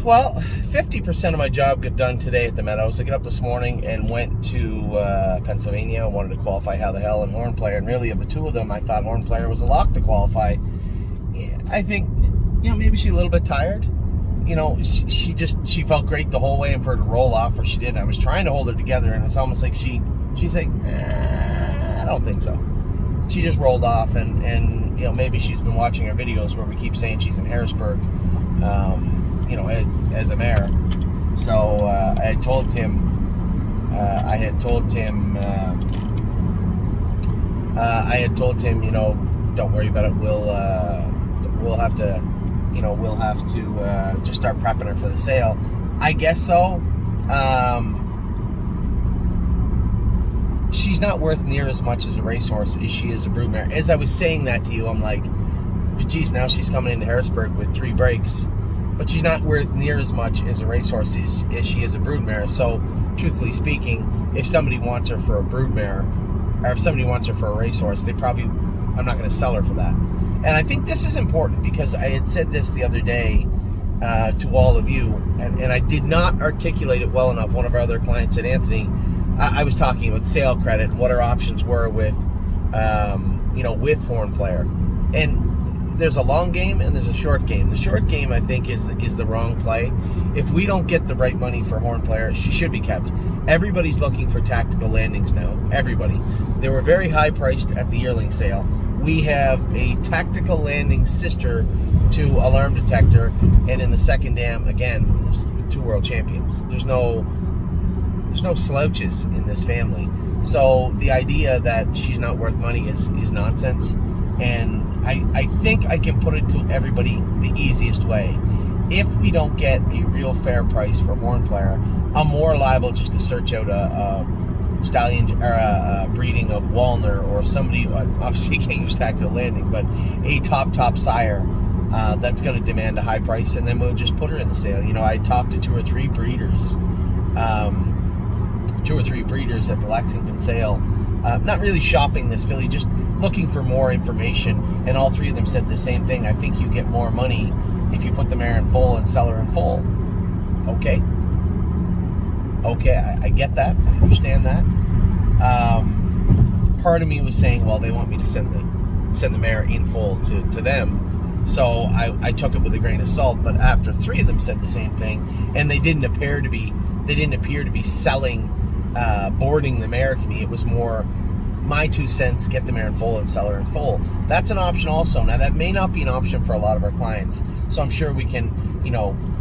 Well, 50% of my job got done today at the Meadows. I got up this morning and went to Pennsylvania. I wanted to qualify How the Hell and Horn Player, and really of the two of them, I thought Horn Player was a lock to qualify. I think, maybe she's a little bit tired. She felt great the whole way, and for her to roll off, or she did. I was trying to hold her together, and it's almost like she's like, I don't think so. She just rolled off, and maybe she's been watching our videos where we keep saying she's in Harrisburg, as a mare. So I had told Tim, don't worry about it. We'll have to just start prepping her for the sale. I guess so. She's not worth near as much as a racehorse as she is a broodmare. As I was saying that to you, I'm like, but geez, now she's coming into Harrisburg with 3 breaks. But she's not worth near as much as a racehorse as she is a broodmare. So, truthfully speaking, if somebody wants her for a broodmare, or if somebody wants her for a racehorse, I'm not going to sell her for that. And I think this is important because I had said this the other day to all of you, and I did not articulate it well enough. One of our other clients at Anthony, I was talking about sale credit and what our options were with Horn Player. And there's a long game and there's a short game. The short game, I think, is the wrong play. If we don't get the right money for Horn Player, she should be kept. Everybody's looking for tactical landings now. Everybody. They were very high priced at the yearling sale. We have a tactical landing sister to Alarm Detector, and in the second dam, again, there's 2 world champions. There's no slouches in this family. So the idea that she's not worth money is nonsense. And I think I can put it to everybody the easiest way. If we don't get a real fair price for Horn Player, I'm more liable just to search out a stallion or a breeding of Walner or somebody. Obviously, can't use tactical landing, but a top sire that's going to demand a high price, and then we'll just put her in the sale. I talked to 2 or 3 breeders. 2 or 3 breeders at the Lexington sale, not really shopping this filly, just looking for more information, and all 3 of them said the same thing. I think you get more money if you put the mare in foal and sell her in foal. Okay, I get that. I understand that. Part of me was saying, well, they want me to send the mare in foal to them, so I took it with a grain of salt. But after 3 of them said the same thing, and they didn't appear to be selling, boarding the mare to me. It was more my 2 cents, get the mare in full and sell her in full. That's an option also. Now, that may not be an option for a lot of our clients, so I'm sure we can,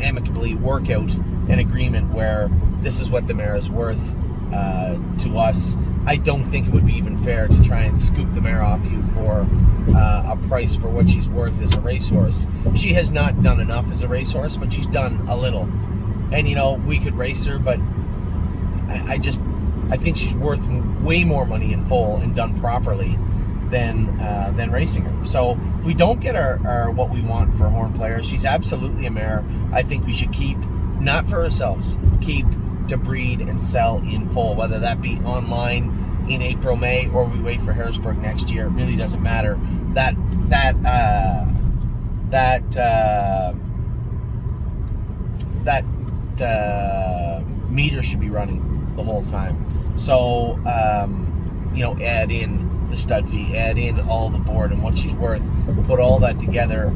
amicably work out an agreement where this is what the mare is worth to us. I don't think it would be even fair to try and scoop the mare off you for a price for what she's worth as a racehorse. She has not done enough as a racehorse, but she's done a little. And, we could race her, but I think she's worth way more money in full and done properly than racing her. So if we don't get our what we want for Horn Player, she's absolutely a mare I think we should keep, not for ourselves, keep to breed and sell in full, whether that be online in April, May, or we wait for Harrisburg next year. It really doesn't matter. That meter should be running the whole time. So add in the stud fee, add in all the board and what she's worth, put all that together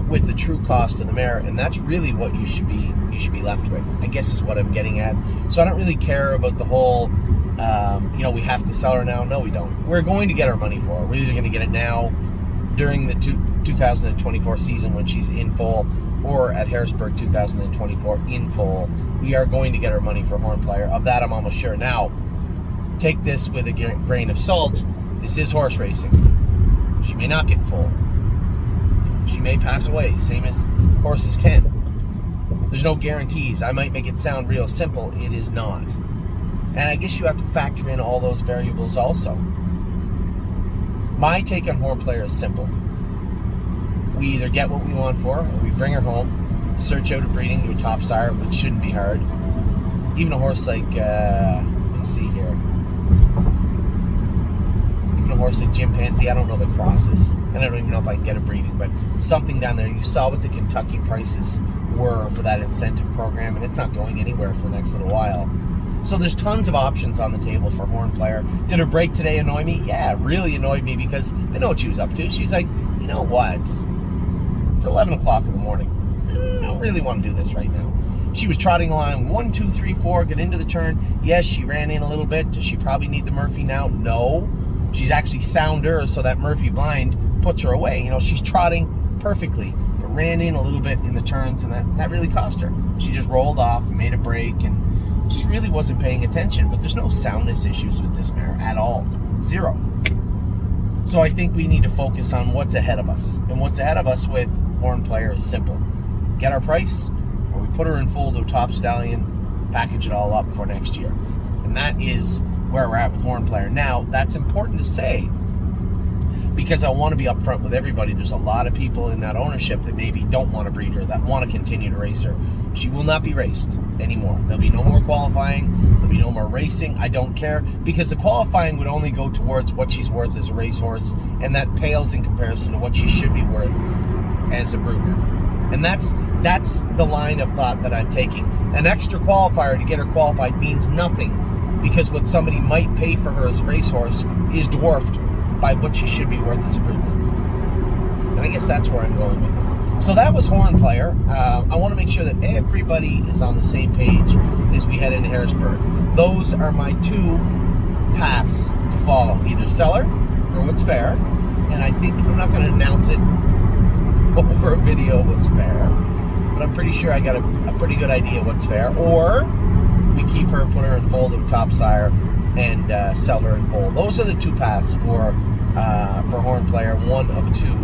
with the true cost of the mare, and that's really what you should be left with, I guess, is what I'm getting at. So I don't really care about the whole we have to sell her now. No, we don't. We're going to get our money for her. We're either going to get it now during the 2024 season when she's in full, or at Harrisburg 2024 in full. We are going to get our money for Horn Player. Of that, I'm almost sure. Now, take this with a grain of salt. This is horse racing. She may not get full. She may pass away, same as horses can. There's no guarantees. I might make it sound real simple. It is not. And I guess you have to factor in all those variables also. My take on Horn Player is simple. We either get what we want for her, or we bring her home, search out a breeding to a top sire, which shouldn't be hard. Even a horse like, let's see here. keeping a horse like Chimpanzee. I don't know the crosses, and I don't even know if I can get a breeding, but something down there. You saw what the Kentucky prices were for that incentive program, and it's not going anywhere for the next little while. So there's tons of options on the table for Horn Player. Did her break today annoy me? Yeah, it really annoyed me because I know what she was up to. She's like, you know what? It's 11 o'clock in the morning. I don't really want to do this right now. She was trotting along 1, 2, 3, 4, get into the turn. Yes, she ran in a little bit. Does she probably need the Murphy now? No. She's actually sounder, so that Murphy blind puts her away. You know, she's trotting perfectly, but ran in a little bit in the turns, and that really cost her. She just rolled off and made a break and just really wasn't paying attention. But there's no soundness issues with this mare at all. Zero. So I think we need to focus on what's ahead of us. And what's ahead of us with Horn Player is simple. Get our price, or we put her in full to a top stallion, package it all up for next year. And that is where we're at with Horn Player. Now, that's important to say because I want to be upfront with everybody. There's a lot of people in that ownership that maybe don't want to breed her, that want to continue to race her. She will not be raced anymore. There'll be no more qualifying. There'll be no more racing. I don't care, because the qualifying would only go towards what she's worth as a racehorse, and that pales in comparison to what she should be worth as a broodmare. And that's the line of thought that I'm taking. An extra qualifier to get her qualified means nothing, because what somebody might pay for her as a racehorse is dwarfed by what she should be worth as a broodmare. And I guess that's where I'm going with it. So that was Horn Player. I want to make sure that everybody is on the same page as we head into Harrisburg. Those are my two paths to follow. Either sell her for what's fair, and I think I'm not going to announce it over a video what's fair, but I'm pretty sure I got a pretty good idea what's fair, or we keep her, put her in foal to a top sire, and sell her in full. Those are the two paths for Horn Player. One of two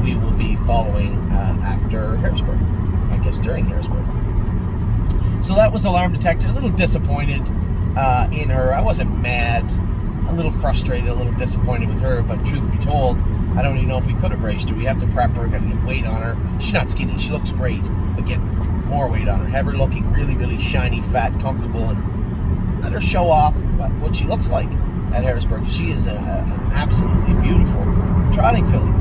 we will be following after Harrisburg, I guess during Harrisburg. So that was Alarm Detector. A little disappointed in her. I wasn't mad, a little frustrated, a little disappointed with her, but truth be told, I don't even know if we could have raced her. We have to prep her, got to get weight on her. She's not skinny, she looks great, but get more weight on her. Have her looking really, really shiny, fat, comfortable, and let her show off what she looks like at Harrisburg. She is an absolutely beautiful trotting filly.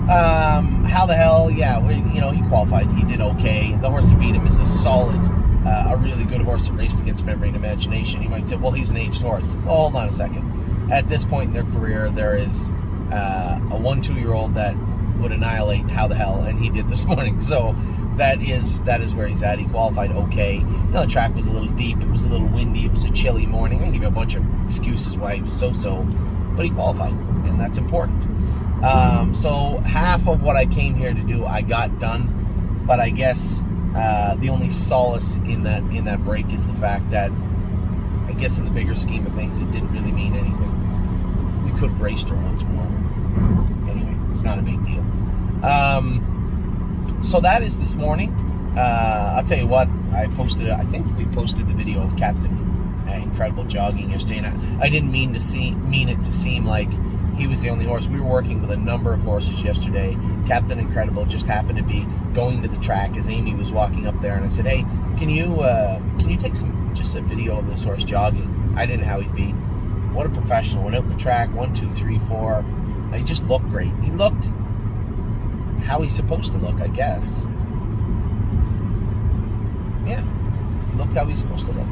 How the hell? Yeah, he qualified. He did okay. The horse that beat him is a solid, a really good horse that raced against memory and imagination. You might say, well, he's an aged horse. Well, hold on a second. At this point in their career, there is a 1-2-year-old that would annihilate How the Hell, and he did this morning. So that is where he's at. He qualified okay. The track was a little deep. It was a little windy. It was a chilly morning. I can give you a bunch of excuses why he was so, but he qualified, and that's important. So half of what I came here to do, I got done, but I guess the only solace in that break is the fact that, I guess in the bigger scheme of things, it didn't really mean anything. We could have raced her once more. Anyway, it's not a big deal. So that is this morning. I'll tell you what, I think we posted the video of Captain Incredible jogging yesterday, and I didn't mean it to seem like he was the only horse. We were working with a number of horses yesterday. Captain Incredible just happened to be going to the track as Amy was walking up there, and I said, hey, can you take just a video of this horse jogging? I didn't know how he'd be. What a professional. Went out in the track, 1, 2, 3, 4. He just looked great. He looked how he's supposed to look, I guess. Yeah, he looked how he's supposed to look.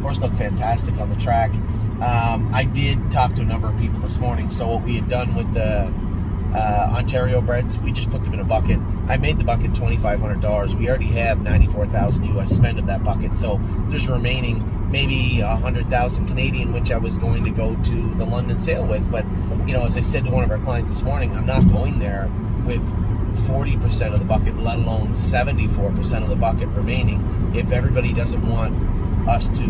Horse looked fantastic on the track. I did talk to a number of people this morning. So what we had done with the Ontario breds, we just put them in a bucket. I made the bucket $2,500. We already have $94,000 US spent of that bucket. So there's remaining maybe 100,000 Canadian, which I was going to go to the London sale with. But, as I said to one of our clients this morning, I'm not going there with 40% of the bucket, let alone 74% of the bucket remaining. If everybody doesn't want us to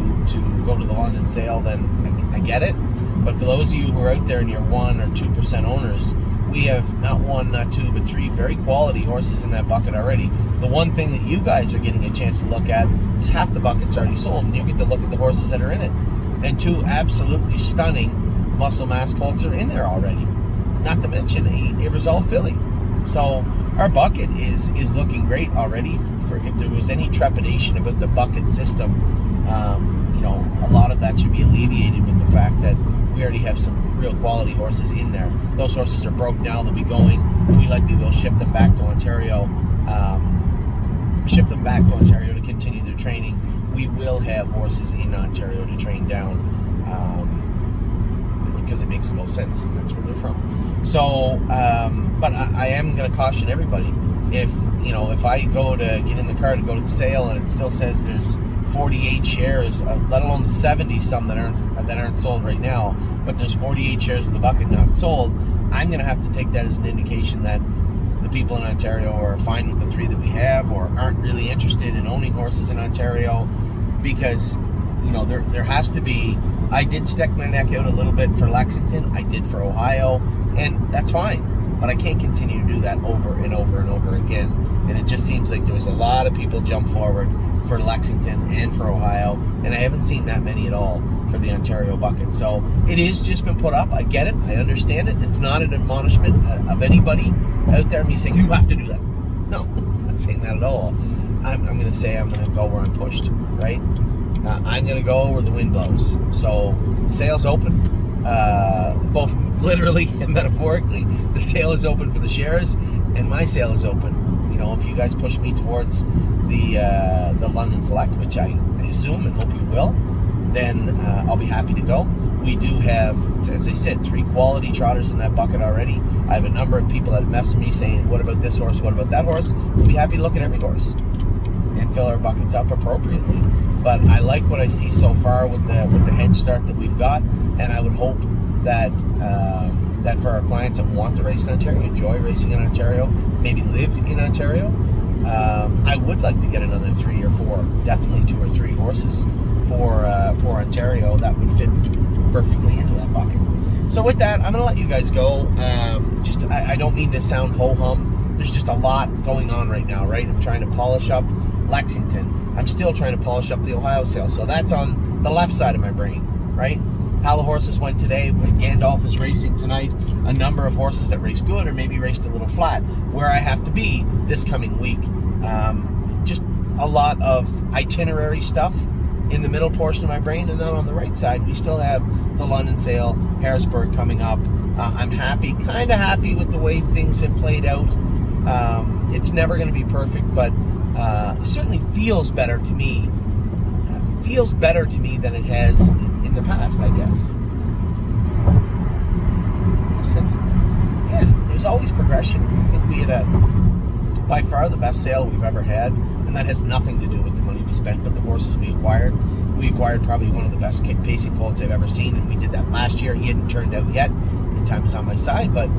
go to the London sale, then I get it. But for those of you who are out there and you're 1 or 2% owners, we have not 1, not 2, but 3 very quality horses in that bucket already. The one thing that you guys are getting a chance to look at is half the bucket's already sold, and you get to look at the horses that are in it. And 2 absolutely stunning muscle mass colts are in there already. Not to mention a Resolve filly. So our bucket is looking great already. For if there was any trepidation about the bucket system, a lot of that should be alleviated with the fact that we already have some real quality horses in there. Those horses are broke now. They'll be going. We likely will ship them back to Ontario. To continue their training. We will have horses in Ontario to train down, because it makes the most sense. That's where they're from. So, but I am going to caution everybody. If I go to get in the car to go to the sale and it still says there's 48 shares, let alone the 70 some that aren't sold right now, but there's 48 shares of the bucket not sold, I'm going to have to take that as an indication that the people in Ontario are fine with the 3 that we have, or aren't really interested in owning horses in Ontario, because there has to be. I did stick my neck out a little bit for Lexington, I did for Ohio, and that's fine, but I can't continue to do that over and over and over again. And it just seems like there was a lot of people jump forward for Lexington and for Ohio, and I haven't seen that many at all for the Ontario bucket. So it is just been put up. I get it, I understand it. It's not an admonishment of anybody out there, me saying you have to do that. No, I'm not saying that at all. I'm going to say I'm going to go where I'm pushed, right? I'm going to go where the wind blows. So the sale's open, both literally and metaphorically. The sale is open for the shares, and my sale is open. If you guys push me towards the London Select, which I assume and hope you will, then I'll be happy to go. We do have, as I said, 3 quality trotters in that bucket already. I have a number of people that have messaged me saying, what about this horse, what about that horse? We'll be happy to look at every horse and fill our buckets up appropriately. But I like what I see so far with the head start that we've got, and I would hope that that for our clients that want to race in Ontario, enjoy racing in Ontario, maybe live in Ontario, I would like to get another 3 or 4, definitely 2 or 3 horses for Ontario that would fit perfectly into that bucket. So with that, I'm going to let you guys go. I don't mean to sound ho-hum. There's just a lot going on right now, right? I'm trying to polish up Lexington. I'm still trying to polish up the Ohio sale. So that's on the left side of my brain, right? How the horses went today. Gandalf is racing tonight. A number of horses that race good or maybe raced a little flat. Where I have to be this coming week. Just a lot of itinerary stuff in the middle portion of my brain. And then on the right side, we still have the London sale, Harrisburg coming up. I'm kind of happy with the way things have played out. It's never going to be perfect, but certainly feels better to me. Feels better to me than it has in the past, I guess. There's always progression. I think we had by far the best sale we've ever had, and that has nothing to do with the money we spent, but the horses we acquired. We acquired probably one of the best pacing colts I've ever seen, and we did that last year. He hadn't turned out yet, and time is on my side, but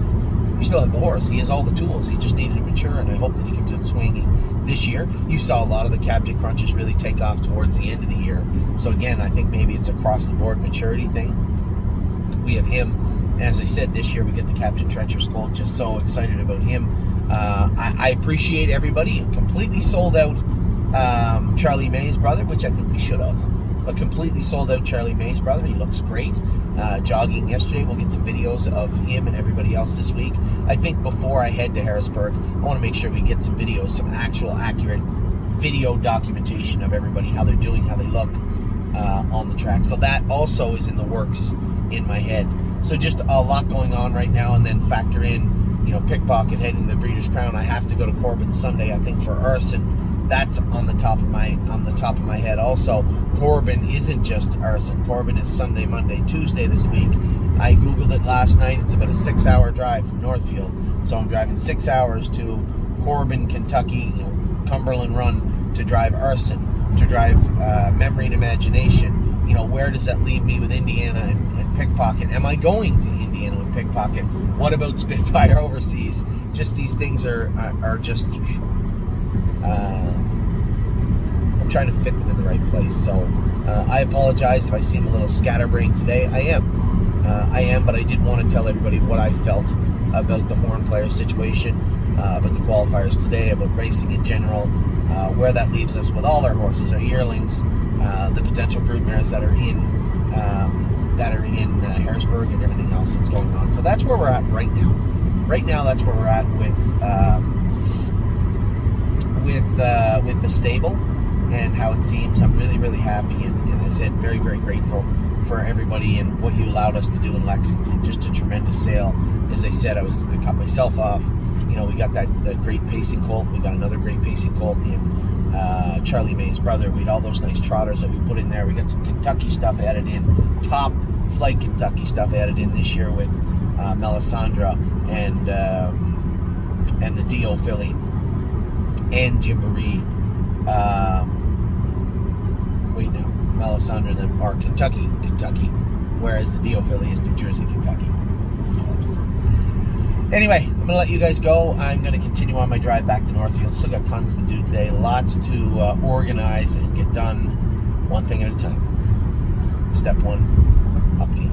we still have the horse. He has all the tools. He just needed to mature, and I hope that he comes out swinging this year. You saw a lot of the captain crunches really take off towards the end of the year. So again, I think maybe it's across the board maturity thing. We have him. As I said, this year we get the Captain Treacherous colt. Just so excited about him. I appreciate everybody. Completely sold out Charlie May's brother, which I think we should have. But completely sold out Charlie May's brother. He looks great. Jogging yesterday. We'll get some videos of him and everybody else this week. I think before I head to Harrisburg, I want to make sure we get some videos, some actual accurate video documentation of everybody, how they're doing, how they look on the track. So that also is in the works in my head. So just a lot going on right now, and then factor in, Pickpocket heading to the Breeders' Crown. I have to go to Corbin Sunday, I think, for Arson. That's on the top of my head. Also, Corbin isn't just Arson. Corbin is Sunday, Monday, Tuesday this week. I Googled it last night. It's about a 6-hour drive from Northfield. So I'm driving 6 hours to Corbin, Kentucky, Cumberland Run, to drive Arson, to drive Memory and Imagination. Where does that leave me with Indiana and Pickpocket? Am I going to Indiana with Pickpocket? What about Spitfire Overseas? Just these things are just... I'm trying to fit them in the right place. So I apologize if I seem a little scatterbrained today. I am, but I did want to tell everybody what I felt about the horn player situation, about the qualifiers today, about racing in general, where that leaves us with all our horses, our yearlings, the potential broodmares that are in Harrisburg, and everything else that's going on. So that's where we're at right now. Right now, that's where we're at with the stable and how it seems. I'm really, really happy, and as I said, very, very grateful for everybody and what you allowed us to do in Lexington. Just a tremendous sale. As I said, I cut myself off. You know, we got that great pacing colt. We got another great pacing colt in Charlie May's brother. We had all those nice trotters that we put in there. We got some Kentucky stuff added in, top flight Kentucky stuff added in this year with Melisandre and the Dio filly and Gymboree. Melisandre then are Kentucky, whereas the Dio filly is New Jersey, Kentucky. Apologies. Anyway, I'm gonna let you guys go. I'm gonna continue on my drive back to Northfield. Still got tons to do today, lots to organize and get done, one thing at a time. Step one, up to you.